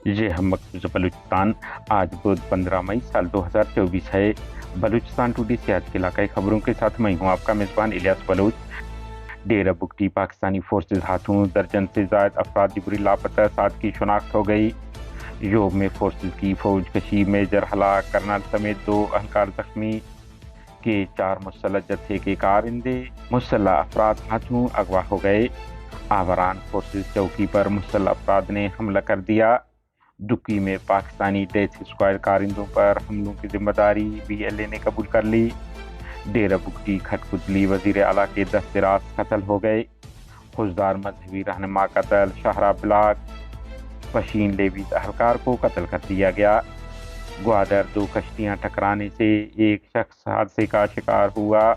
یہ ہم مقبوضہ بلوچستان آج بدھ 15 مئی سال 2024 ہے۔ بلوچستان ٹوڈے سے آج کے علاقائی خبروں کے ساتھ میں ہوں آپ کا میزبان الیاس بلوچ۔ ڈیرہ بگٹی پاکستانی فورسز ہاتھوں درجن سے زائد افراد جبری لاپتہ 7 کی شناخت ہو گئی۔ یوم میں فورسز کی فوج کشی میجر ہلاک، کرنل سمیت 2 اہلکار زخمی کے 4 مسلح جتھے کے کارندے مسلح افراد ہاتھوں اغوا ہو گئے۔ آوران فورسز چوکی پر مسلح افراد نے حملہ کر دیا۔ ڈکی میں پاکستانی ڈیتھ اسکواڈ کارندوں پر حملوں کی ذمہ داری BLA نے قبول کر لی۔ ڈیرہ بگٹی کھٹ پتلی وزیر اعلیٰ کے دست راست قتل ہو گئے۔ خوزدار مذہبی رہنما قتل، شاہراہ بلاک پشین لیویز اہلکار کو قتل کر دیا گیا۔ گوادر 2 کشتیاں ٹکرانے سے ایک شخص حادثے کا شکار ہوا۔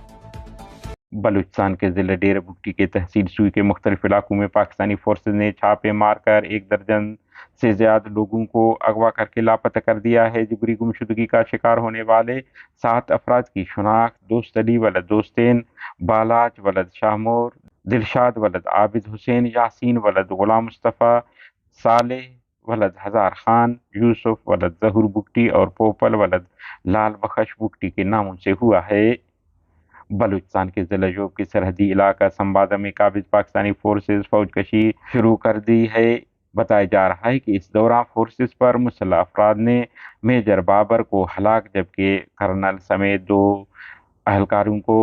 بلوچستان کے ضلع ڈیرہ بگٹی کے تحصیل سوئی کے مختلف علاقوں میں پاکستانی فورسز نے چھاپے مار کر 1 درجن سے زیادہ لوگوں کو اغوا کر کے لاپتہ کر دیا ہے۔ جبری گمشدگی کا شکار ہونے والے 7 افراد کی شناخت دوست علی ولد دوستین، بالاچ ولد شاہمور، دلشاد ولد عابد حسین، یاسین ولد غلام مصطفیٰ، صالح ولد ہزار خان، یوسف ولد ظہور بگٹی اور پوپل ولد لال بخش بگٹی کے ناموں سے ہوا ہے۔ بلوچستان کے ضلع جوب کے سرحدی علاقہ سمبادہ میں قابض پاکستانی فورسز فوج کشی شروع کر دی ہے۔ بتایا جا رہا ہے کہ اس دوران فورسز پر مسلح افراد نے میجر بابر کو ہلاک جبکہ کرنل سمیت 2 اہلکاروں کو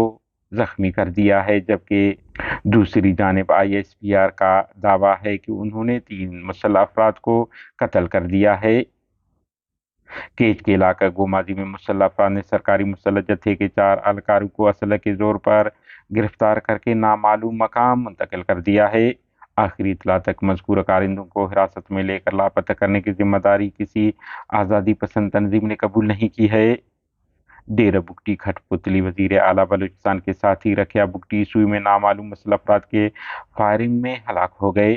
زخمی کر دیا ہے، جبکہ دوسری جانب ISPR کا دعویٰ ہے کہ انہوں نے 3 مسلح افراد کو قتل کر دیا ہے۔ کیچ کے علاقہ گومازی میں مسلح افراد نے سرکاری مسلح جتھے کے 4 اہلکاروں کو اسلحے کے زور پر گرفتار کر کے نامعلوم مقام منتقل کر دیا ہے۔ آخری اطلاع تک مذکورہ کارندوں کو حراست میں لے کر لاپتہ کرنے کی ذمہ داری کسی آزادی پسند تنظیم نے قبول نہیں کی ہے۔ ڈیرہ بگٹی کھٹ پتلی وزیر اعلیٰ بلوچستان کے ساتھی رکھیا بگٹی سوئی میں نامعلوم مسلح افراد کے فائرنگ میں ہلاک ہو گئے۔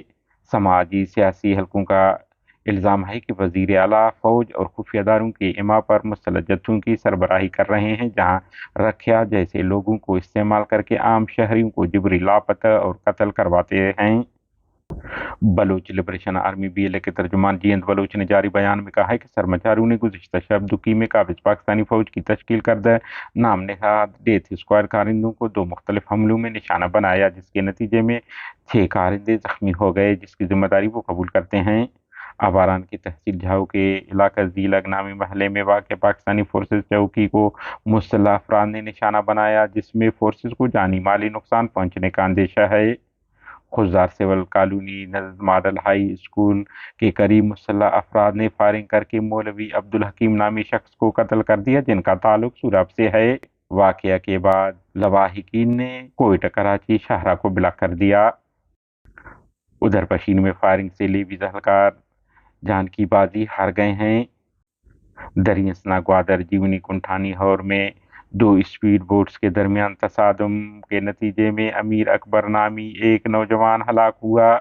سماجی سیاسی حلقوں کا الزام ہے کہ وزیر اعلیٰ فوج اور خفیہ اداروں کے اما پر مسلح جتھوں کی سربراہی کر رہے ہیں، جہاں رکھیا جیسے لوگوں کو استعمال کر کے عام شہریوں کو جبری لاپتہ اور قتل کرواتے ہیں۔ بلوچ لبریشن آرمی BLA کے ترجمان جینت بلوچ نے جاری بیان میں کہا ہے کہ سرمچاروں نے گزشتہ شب دکی میں قابض پاکستانی فوج کی تشکیل کردہ نام نہاد ڈیتھ اسکواڈ کارندوں کو 2 مختلف حملوں میں نشانہ بنایا، جس کے نتیجے میں 6 کارندے زخمی ہو گئے، جس کی ذمہ داری وہ قبول کرتے ہیں۔ آواران کی تحصیل جھاؤ کے علاقہ ذیلگ نامی محلے میں واقع پاکستانی فورسز چوکی کو مسلح افراد نے نشانہ بنایا، جس میں فورسز کو جانی مالی نقصان پہنچنے کا اندیشہ ہے۔ خوزدار سول کالونی نزد ماڈل ہائی اسکول کے قریب مسلح افراد نے فائرنگ کر کے مولوی عبدالحکیم نامی شخص کو قتل کر دیا، جن کا تعلق سوراب سے ہے۔ واقعہ کے بعد لواحقین نے کوئٹہ کراچی شاہراہ کو بلاک کر دیا۔ ادھر پشین میں فائرنگ سے لیویز اہلکار جان کی بازی ہار گئے ہیں۔ دریاسنا گوادر جیونی کنٹھانی ہور میں 2 اسپیڈ بوٹس کے درمیان تصادم کے نتیجے میں امیر اکبر نامی ایک نوجوان ہلاک ہوا۔